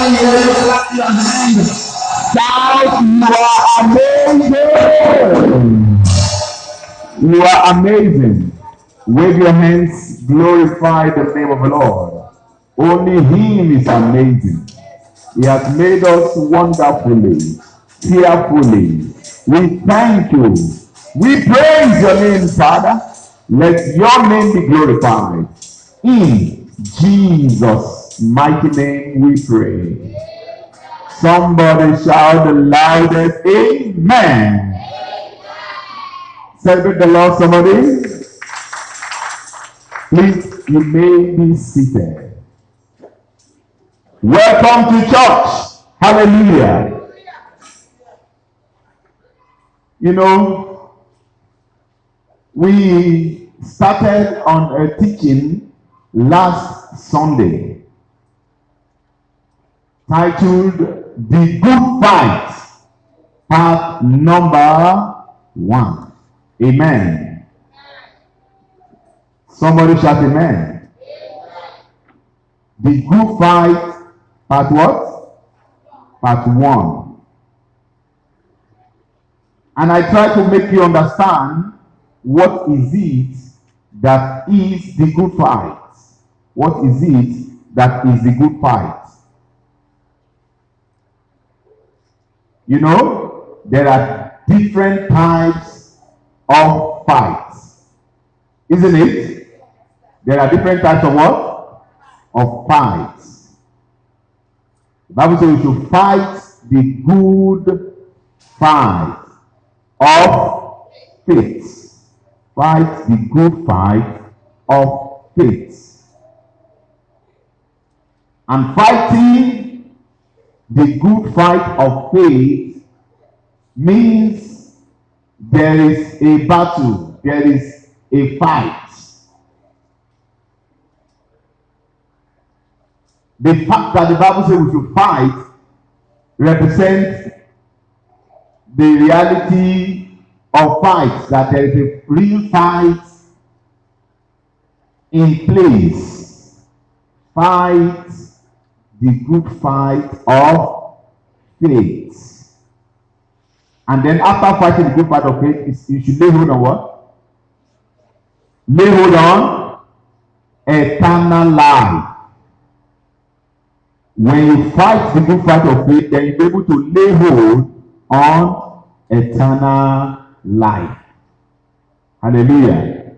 hear you clap your hands. Shout, you are amazing. You are amazing. Wave your hands, glorify the name of the Lord. Only Him is amazing. He has made us wonderfully, fearfully. We thank you. We praise your name, Father. Let your name be glorified. In Jesus' mighty name we pray. Somebody shout the loudest, Amen. Celebrate the Lord, somebody. Please, you may be seated. Welcome to church. Hallelujah. You know, we started on a teaching last Sunday titled The Good Fight, part number 1. Amen. Somebody shout amen. The Good Fight, part what? Part 1. And I try to make you understand what is it that is the good fight. What is it that is the good fight? You know, there are different types of fights. Isn't it? There are different types of what? Of fights. The Bible says we should fight the good fight of faith. Fight the good fight of faith. And fighting the good fight of faith means there is a battle, there is a fight. The fact that the Bible says we should fight represents the reality of fights, that there is a real fight in place. Fight the good fight of faith. And then after fighting the good fight of faith, you should lay hold on what? Lay hold on eternal life. When you fight the good fight of faith, then you'll be able to lay hold on eternal life. Hallelujah.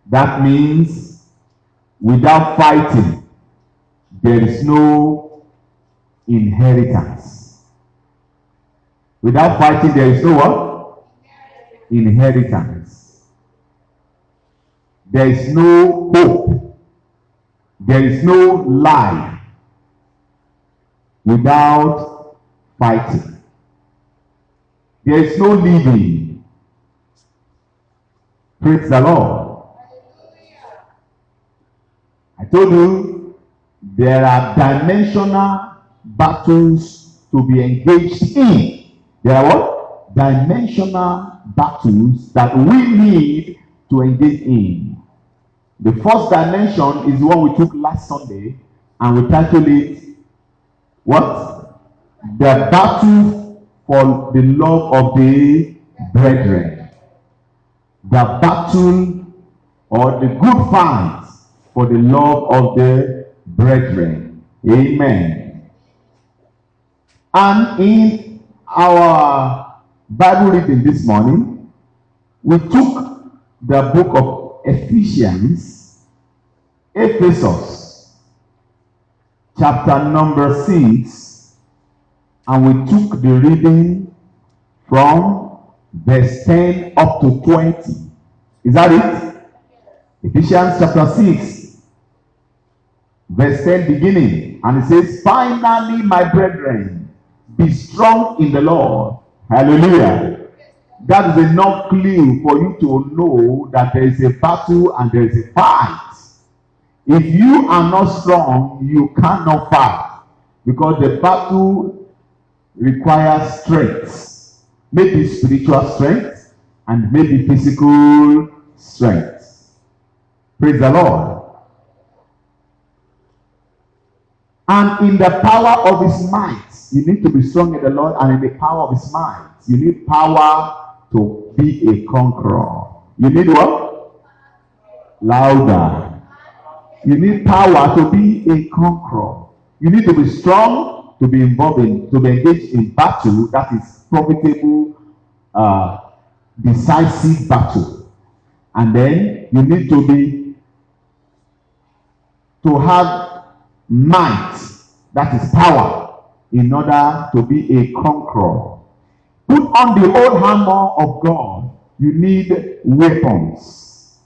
That means without fighting, there is no inheritance. Without fighting, there is no what? Inheritance. There is no hope. There is no life without fighting. There is no living. Praise the Lord. I told you there are dimensional battles to be engaged in. There are what? Dimensional battles that we need to engage in. The first dimension is the one we took last Sunday, and we titled it what? The battle for the love of the brethren. The battle or the good fight for the love of the brethren. Amen. And in our Bible reading this morning, we took the book of Ephesians, chapter number 6, and we took the reading from verse 10 up to 20. Is that it? Ephesians chapter 6, verse 10 beginning. And it says, finally, my brethren, be strong in the Lord. Hallelujah. That is enough clue for you to know that there is a battle and there is a fight. If you are not strong, you cannot fight. Because the battle requires strength. Maybe spiritual strength and maybe physical strength. Praise the Lord. And in the power of his might. You need to be strong in the Lord and in the power of his might. You need power to be a conqueror. You need what? Louder. You need power to be a conqueror. You need to be strong to be involved in, to be engaged in battle that is profitable, decisive battle. And then you need to have might, that is power, in order to be a conqueror. Put on the whole armor of God. You need weapons,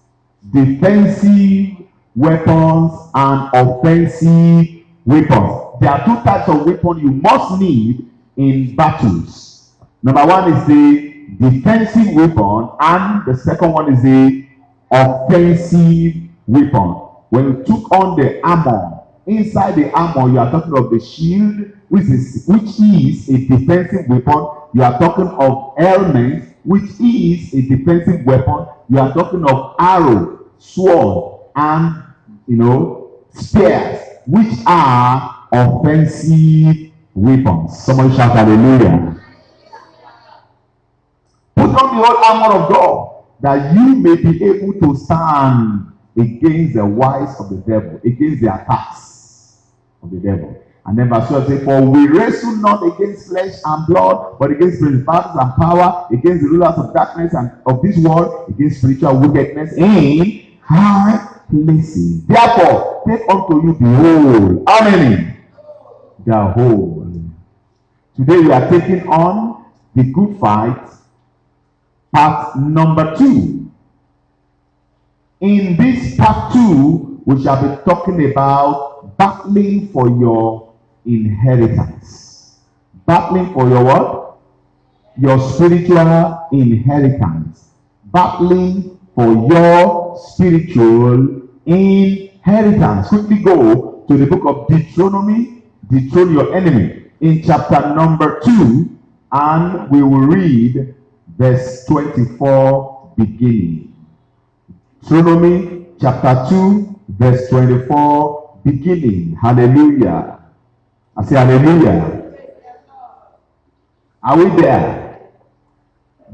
defensive weapons and offensive weapons. There are two types of weapons you must need in battles. Number one is the defensive weapon, and the second one is the offensive weapon. When you took on the armor, inside the armor you are talking of the shield, which is a defensive weapon. You are talking of helmet, which is a defensive weapon. You are talking of arrow, sword, and spears, which are offensive weapons. Somebody shout hallelujah. Put on the whole armor of God, that you may be able to stand against the wiles of the devil, against the attacks of the devil. And then verse 12 says, for we wrestle not against flesh and blood, but against principalities and power, against the rulers of darkness and of this world, against spiritual wickedness in high places. Therefore, take unto you the whole. How many? The whole. Today we are taking on the good fight, part number 2. In this part 2, we shall be talking about battling for your inheritance. Battling for your what? Your spiritual inheritance. Battling for your spiritual inheritance. Quickly go to the book of Deuteronomy. Dethrone your enemy. In chapter number 2, and we will read verse 24 beginning. Deuteronomy chapter 2, verse 24 beginning. Hallelujah. I say hallelujah. Are we there?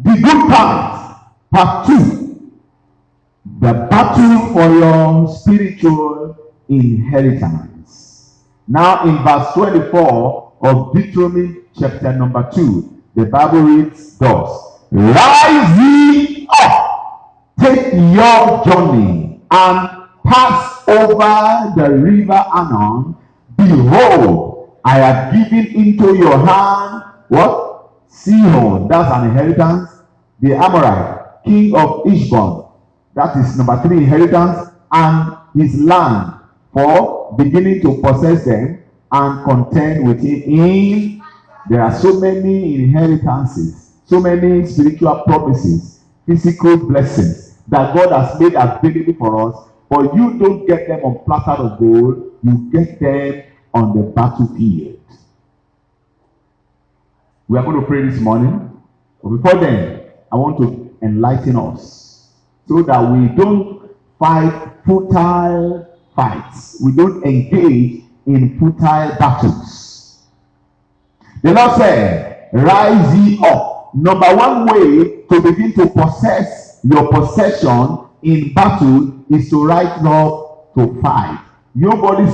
The good part 2. The battle for your spiritual inheritance. Now in verse 24 of Deuteronomy chapter number 2, the Bible reads thus: rise ye up, take your journey, and pass over the river Arnon. Behold, I have given into your hand what? Sihon, that's an inheritance. The Amorite, king of Heshbon, that is number 3 inheritance, and his land, for beginning to possess them and contend with him. There are so many inheritances, so many spiritual promises, physical blessings that God has made available for us, but you don't get them on platter of gold, you get them on the battlefield. We are going to pray this morning, but before then, I want to enlighten us so that we don't fight futile fights. We don't engage in futile battles. The Lord said, rise ye up. Number one way to begin to possess your possession in battle is to rise up to fight. Nobody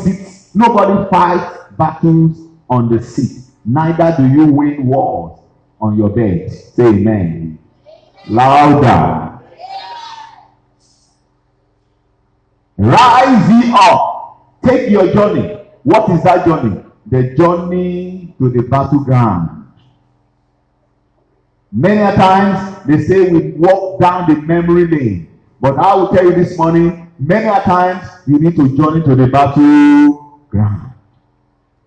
fights battles on the seat. Neither do you win wars on your bed. Say amen. Louder. Rise ye up. Take your journey. What is that journey? The journey to the battleground. Many a times they say we walk down the memory lane. But I will tell you this morning, many a times you need to journey to the battleground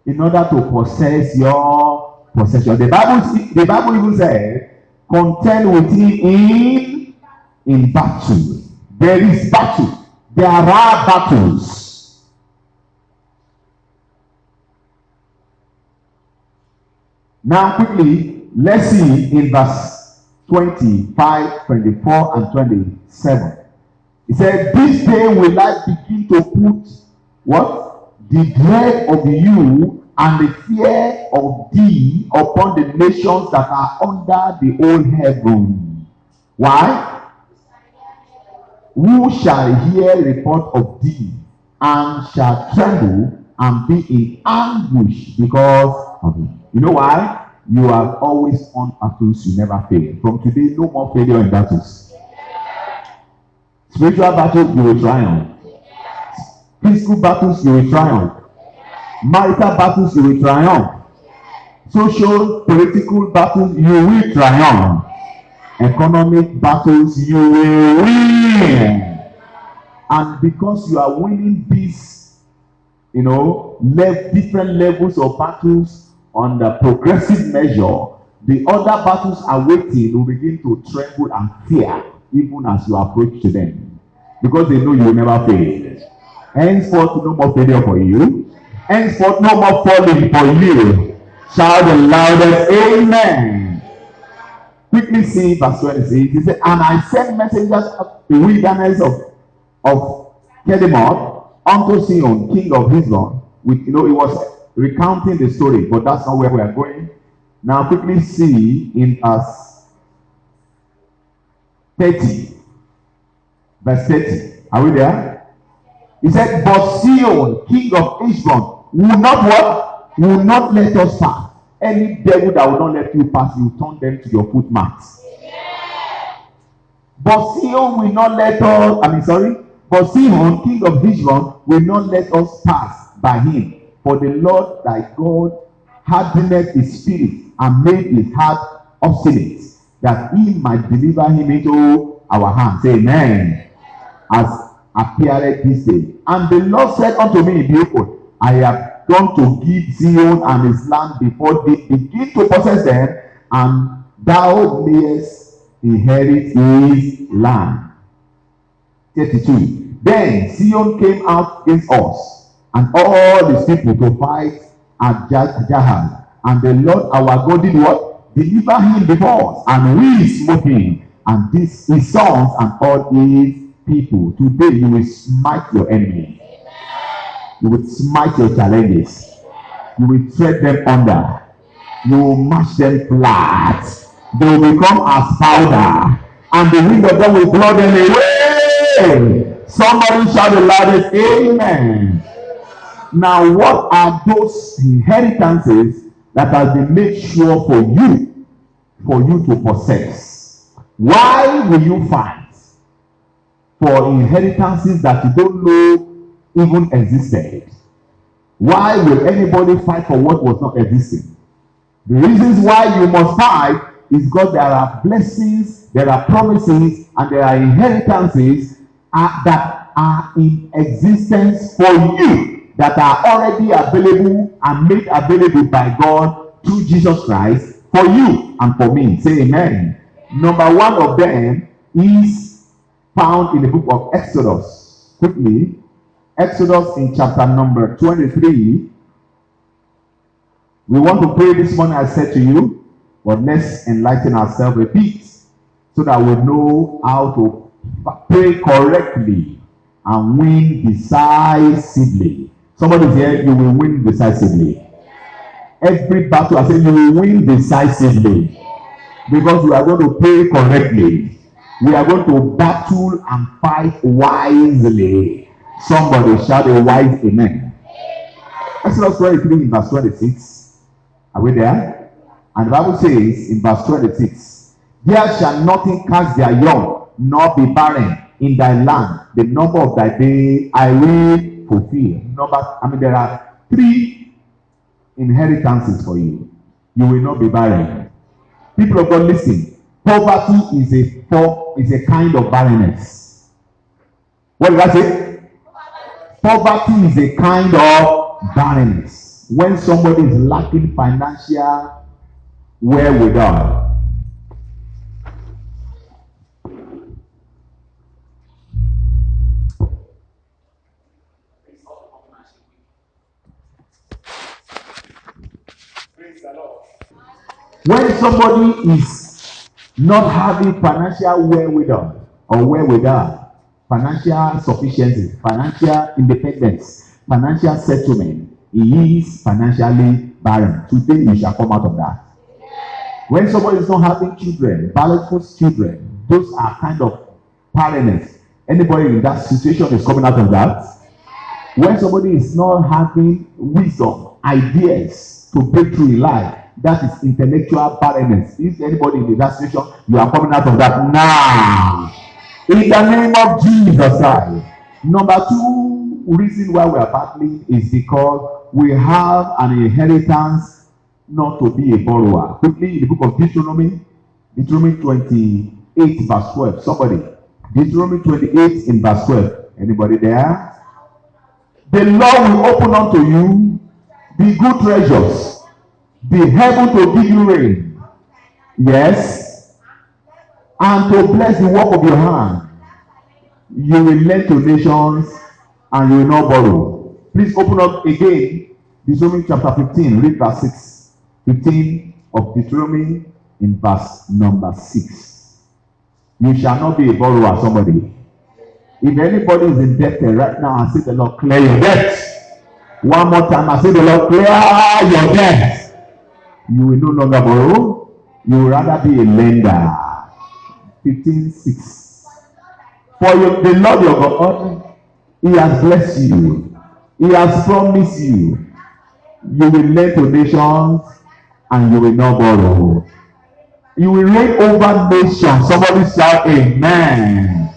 in order to possess your possession. The Bible even said, contend with him in battle. There is battle. There are battles. Now quickly, let's see in verse 25, 24, and 27. It said, this day will I begin to put what? the dread of you and the fear of thee upon the nations that are under the whole heaven. Why? Who shall hear report of thee and shall tremble and be in anguish because of it? You know why? You have always won battles, you never fail. From today, no more failure in battles. Spiritual battles, you will triumph. Physical battles, you will triumph. Marital battles, you will triumph. Social, political battles, you will triumph. Economic battles, you will win. And because you are winning these, different levels of battles on the progressive measure, the other battles awaiting will begin to tremble and fear even as you approach to them. Because they know you will never fail. Henceforth, no more failure for you. Henceforth, no more falling for you. Shout the loudest, amen. Quickly see verse 26. He said, and I sent messengers of the wilderness of Kedemoth unto Sihon, king of Heshbon. It was recounting the story, but that's not where we are going. Now quickly see in verse 30. Verse 30. Are we there? He said, but Sihon, king of Heshbon, will not what? Will not let us pass. Any devil that will not let you pass, you turn them to your footmats. But Sihon will not let us, but Sihon, king of Heshbon, will not let us pass by him. For the Lord thy God hardened his spirit and made his heart obstinate, that he might deliver him into our hands. Amen. As appeared this day. And the Lord said unto me, behold, I have gone to give Zion and his land before they begin to possess them, and thou mayest inherit his land. 32. Then Zion came out against us, and all his people to fight at Jahaz. And the Lord our God did what? Deliver him before us, and we smote him, and this his sons and all his people. Today you will smite your enemy. You will smite your challenges. You will tread them under. You will mash them flat. They will become as powder, and the wind of them will blow them away. Somebody shout the loudest, amen. Now, what are those inheritances that has been made sure for you to possess? Why will you fight for inheritances that you don't know even existed? Why will anybody fight for what was not existing? The reasons why you must fight is because there are blessings, there are promises, and there are inheritances that are in existence for you, that are already available and made available by God through Jesus Christ for you and for me. Say amen. Number one of them is found in the book of Exodus. Quickly, Exodus in chapter number 23. We want to pray this morning, I said to you, but let's enlighten ourselves a bit so that we know how to pray correctly and win decisively. Somebody here, you will win decisively. Every battle, I say you will win decisively, because we are going to pray correctly. We are going to battle and fight wisely. Somebody shout a wise amen. Exodus 23 in verse 26. Are we there? And the Bible says in verse 26, there shall nothing cast their young, nor be barren in thy land. The number of thy day I will fulfill. There are 3 inheritances for you. You will not be barren. People of God, listen. Poverty is a kind of barrenness. What did I say? Poverty is a kind of barrenness. When somebody is lacking financial wherewithal. When somebody is not having financial wherewithal or financial sufficiency, financial independence, financial settlement, he is financially barren. Today you shall come out of that. When somebody is not having children, barrenful children, those are kind of parents. Anybody in that situation is coming out of that. When somebody is not having wisdom, ideas to break through in life, that is intellectual barrenness. If anybody in that situation, you are coming out of that now. In the name of Jesus Christ. Number two reason why we are battling is because we have an inheritance not to be a borrower. Quickly, in the book of Deuteronomy 28 verse 12. Somebody. Deuteronomy 28 in verse 12. Anybody there? The Lord will open unto you the good treasures, the heaven to give you rain. Yes. And to bless the work of your hand. You will lend to nations and you will not borrow. Please open up again Deuteronomy chapter 15. Read verse 6. 15 of Deuteronomy in verse number 6. You shall not be a borrower, somebody. If anybody is indebted right now, I say the Lord clear your debt. One more time, I say the Lord clear your debt. You will no longer borrow. You will rather be a lender. 15:6. For the Lord your God, He has blessed you. He has promised you. You will lend to nations and you will not borrow. You will reign over nations. Somebody shout amen.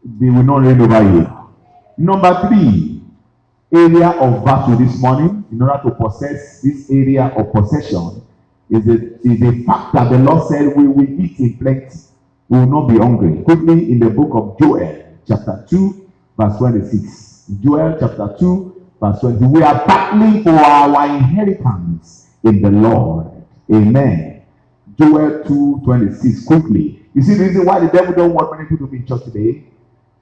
They will not reign over you. Number 3, area of battle this morning, in order to possess this area of possession, is a fact that the Lord said we will eat in plenty. We will not be hungry. Quickly, in the book of Joel, chapter 2, verse 26. Joel, chapter 2, verse 20. We are battling for our inheritance in the Lord. Amen. Joel 2:26. Quickly. You see the reason why the devil don't want many people to be in church today?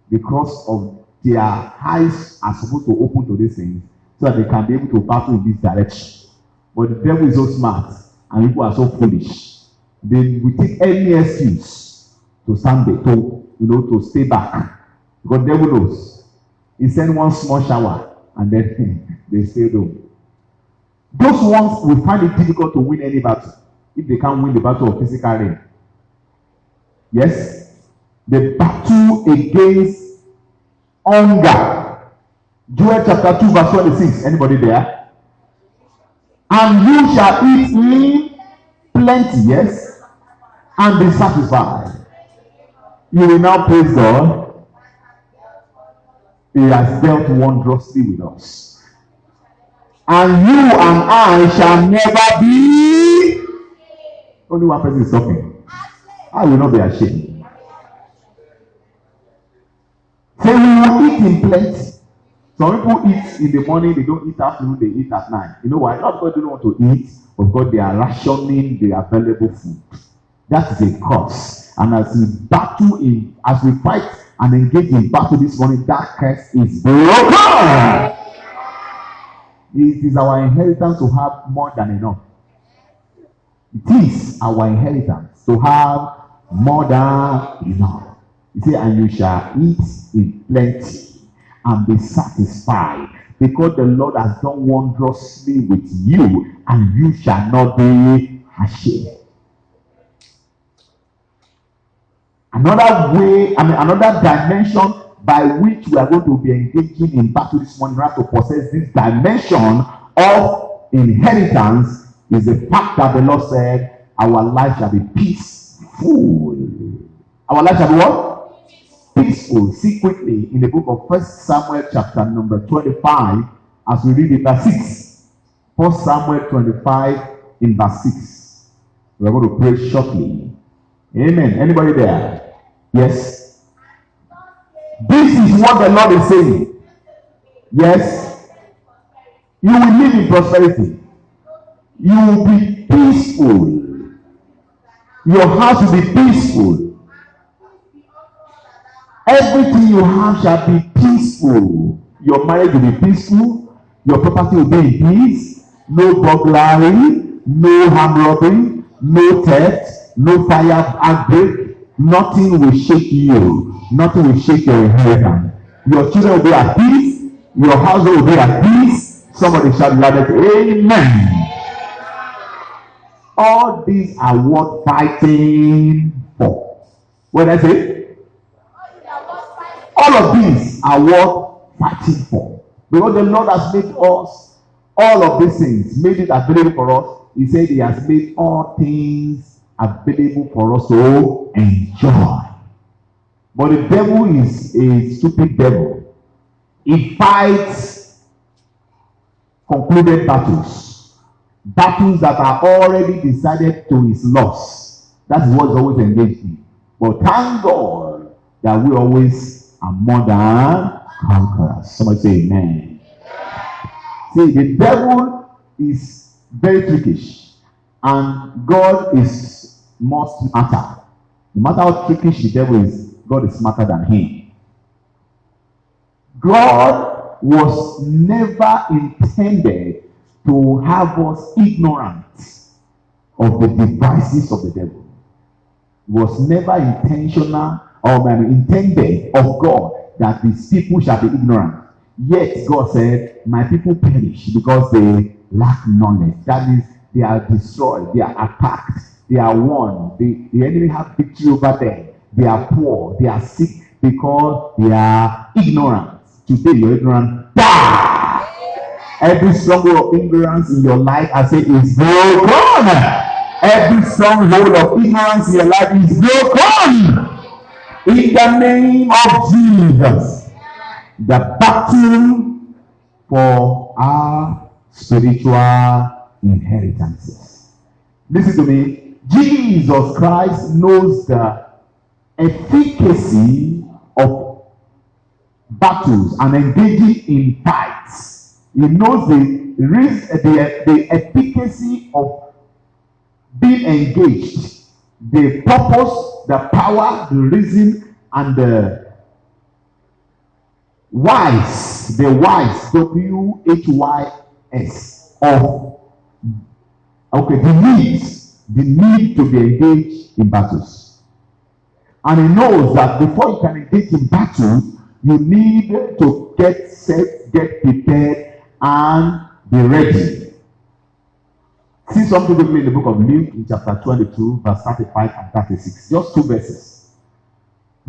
Because of their eyes are supposed to open to these things so that they can be able to battle in this direction. But the devil is so smart and people are so foolish. They will take any excuse to stand there, to stay back. Because the devil knows. He sent one small shower and then they stay home. Those ones will find it difficult to win any battle if they can't win the battle of physical rain. Yes? The battle against hunger. Joel chapter 2 verse 26. Anybody there? And you shall eat in plenty, yes? And be satisfied. You will now praise God. He has dealt wondrously with us. And you and I shall never be. Only one person is talking. I will not be ashamed. So we will eat in plenty. Some people eat in the morning, they don't eat afternoon, they eat at night. You know why? Not because they don't want to eat, but because they are rationing the available food. That is a curse. And as we fight and engage in battle this morning, that curse is broken. It is our inheritance to have more than enough. It is our inheritance to have more than enough. You say, and you shall eat in plenty and be satisfied, because the Lord has done wondrously with you, and you shall not be ashamed. Another dimension by which we are going to be engaging in battle this morning, right, to possess this dimension of inheritance, is the fact that the Lord said, our life shall be peaceful. Our life shall be what? Peaceful. See quickly in the book of 1 Samuel chapter number 25, as we read in verse 6. 1 Samuel 25 in verse 6. We are going to pray shortly. Amen. Anybody there? Yes. This is what the Lord is saying. Yes. You will live in prosperity. You will be peaceful. Your house will be peaceful. Everything you have shall be peaceful. Your marriage will be peaceful. Your property will be in peace. No burglary, no armed robbery, no theft, no fire outbreak. Nothing will shake you. Nothing will shake your inheritance. Your children will be at peace. Your household will be at peace. Somebody shout loud, amen. All these are worth fighting for. What did I say? All of these are worth fighting for. Because the Lord has made us all of these things, made it available for us. He said he has made all things available for us to enjoy. But the devil is a stupid devil. He fights concluded battles. Battles that are already decided to his loss. That is what is always engaged in. But thank God that we always are more than conquerors. Somebody say amen. See, the devil is very trickish, and God is more smarter. No matter how trickish the devil is, God is smarter than him. God was never intended to have us ignorant of the devices of the devil. It was never intentional or intended of God that these people shall be ignorant. Yet God said, my people perish because they lack knowledge. That means they are destroyed, they are attacked, they are won. The enemy have victory over them. They are poor, they are sick because they are ignorant. Today you're ignorant. Die! Every stronghold of ignorance in your life, I say, is broken. Every stronghold of ignorance in your life is broken. In the name of Jesus. The battle for our spiritual inheritances. Listen to me. Jesus Christ knows the efficacy of battles and engaging in fights. He knows the efficacy of being engaged, the purpose, the power, the reason, and the whys, WHYS, of the need to be engaged in battles. And he knows that before you can engage in battle, you need to get set, get prepared, and be ready. See something with me in the book of Luke in chapter 22, verse 35 and 36. Just 2 verses.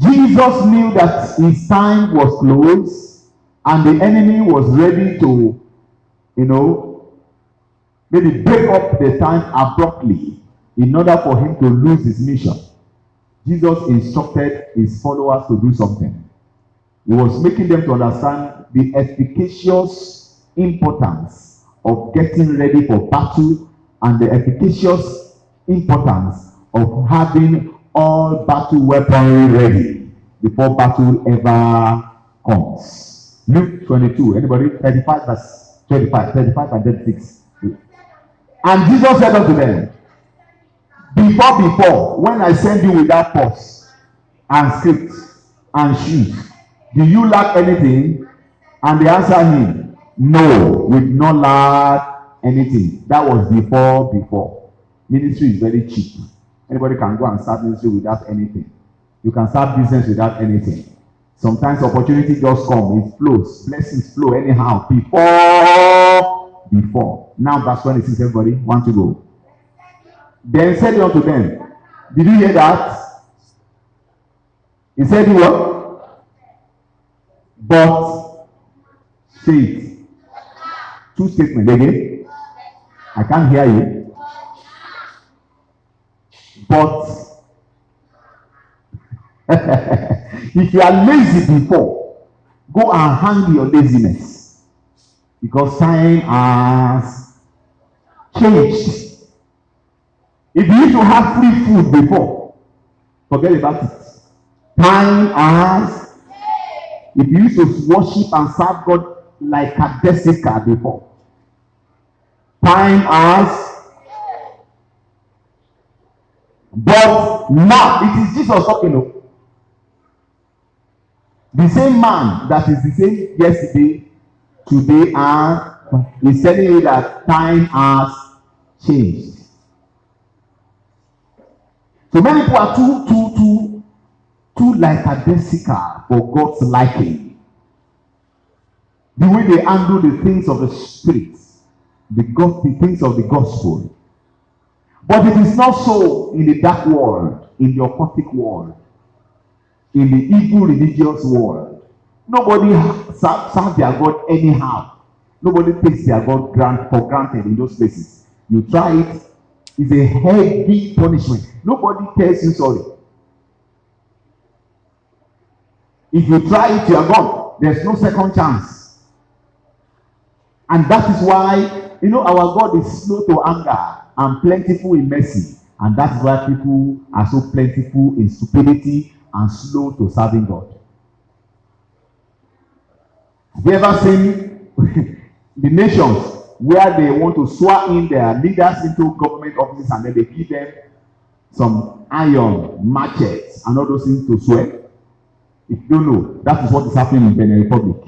Jesus knew that his time was close and the enemy was ready to, maybe break up the time abruptly in order for him to lose his mission. Jesus instructed his followers to do something. He was making them to understand the efficacious importance of getting ready for battle and the efficacious importance of having all battle weaponry ready before battle ever comes. Luke 22, anybody? 35 verse 35 and 36. And Jesus said unto them, before, when I send you without pause and script and shoes, do you lack anything? And they answered him, no, we do not lack anything. That was before. Ministry is very cheap. Anybody can go and start ministry without anything. You can start business without anything. Sometimes opportunity just come, it flows, blessings flow anyhow. Before. Now verse 26, everybody want to go. Then said he unto them, did you hear that? He said what? But faith. 2 statements again. I can't hear you. But if you are lazy before, go and hang your laziness. Because time has changed. If you used to have free food before, forget about it. Time has. If you used to worship and serve God like a Jessica before, time has. But now it is Jesus talking. The same man that is the same yesterday, today, and is telling you that time has changed. So many people are too like a Jessica for God's liking. the way they handle the things of the Spirit, the things of the gospel. But it is not so in the dark world, in the occultic world, in the evil religious world. Nobody serves their God anyhow. Nobody takes their God for granted in those places. You try it, it's a heavy punishment. Nobody tells you sorry. If you try it, you are gone. There's no second chance. And that is why, our God is slow to anger and plentiful in mercy. And that is why people are so plentiful in stupidity and slow to serving God. Have you ever seen the nations where they want to swear in their leaders into government offices and then they give them some iron machetes and all those things to swear? If you don't know, that is what is happening in Benin Republic.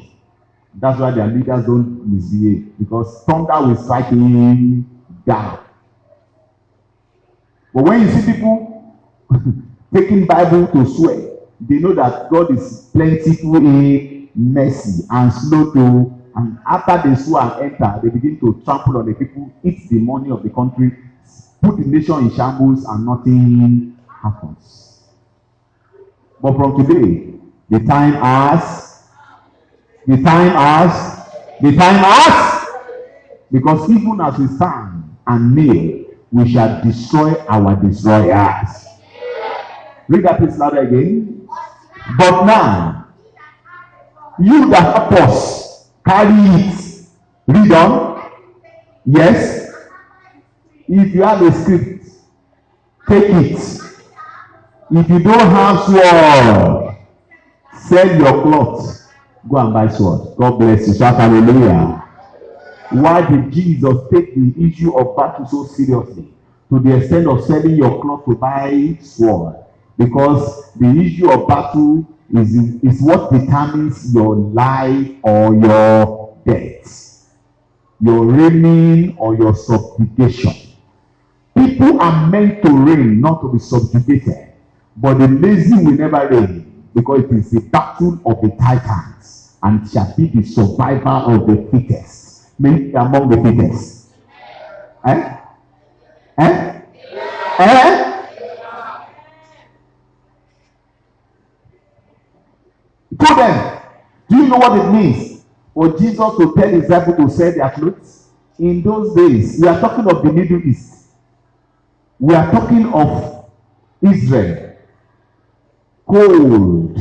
That's why their leaders don't misbehave, because thunder will strike him down. But when you see people taking Bible to swear, they know that God is plentiful in mercy and slow to, and after they swear and enter, they begin to trample on the people, eat the money of the country, put the nation in shambles, and nothing happens. But from today, the time has, because even as we stand and kneel, we shall destroy our destroyers. Read that please louder again. But now, you that help us carry it. Read on. Yes. If you have a script, take it. If you don't have sword, sell your cloth. Go and buy sword. God bless you. Shout hallelujah. Why did Jesus take the issue of battle so seriously? To the extent of selling your cloth to buy sword. Because the issue of battle is what determines your life or your death. Your reigning or your subjugation. People are meant to reign, not to be subjugated. But the lazy will never reign, because it is the battle of the titans, and shall be the survivor of the fittest. Maybe among the fittest. To them, do you know what it means for Jesus to tell his disciples to sell their clothes? In those days, we are talking of the Middle East. We are talking of Israel. Cold.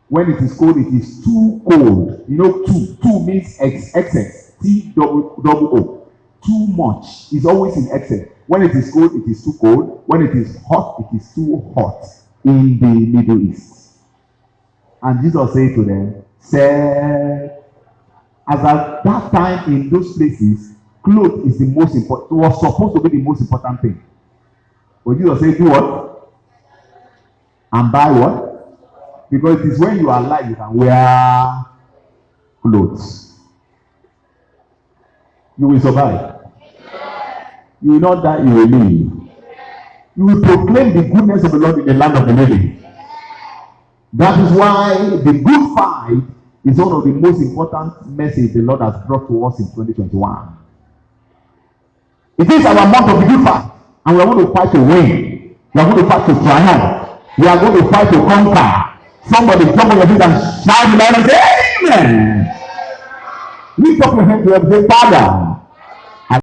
When it is cold, it is too cold. You know, two means excess. T-double-O. Too much is always in excess. When it is cold, it is too cold. When it is hot, it is too hot in the Middle East. And Jesus said to them, sell. As at that time in those places, clothes is the most important. It was supposed to be the most important thing. But Jesus said, do what? And buy what? Because it is when you are alive you can wear clothes. You will survive. You will not die, you will live. You will proclaim the goodness of the Lord in the land of the living. That is why the good fight is one of the most important messages the Lord has brought to us in 2021. It is our month of the good fight, and we are going to fight to win. We are going to fight to triumph. We are going to fight to conquer. Somebody jump on your feet and shout loud and say, Amen. Lift up your hand to say, Father,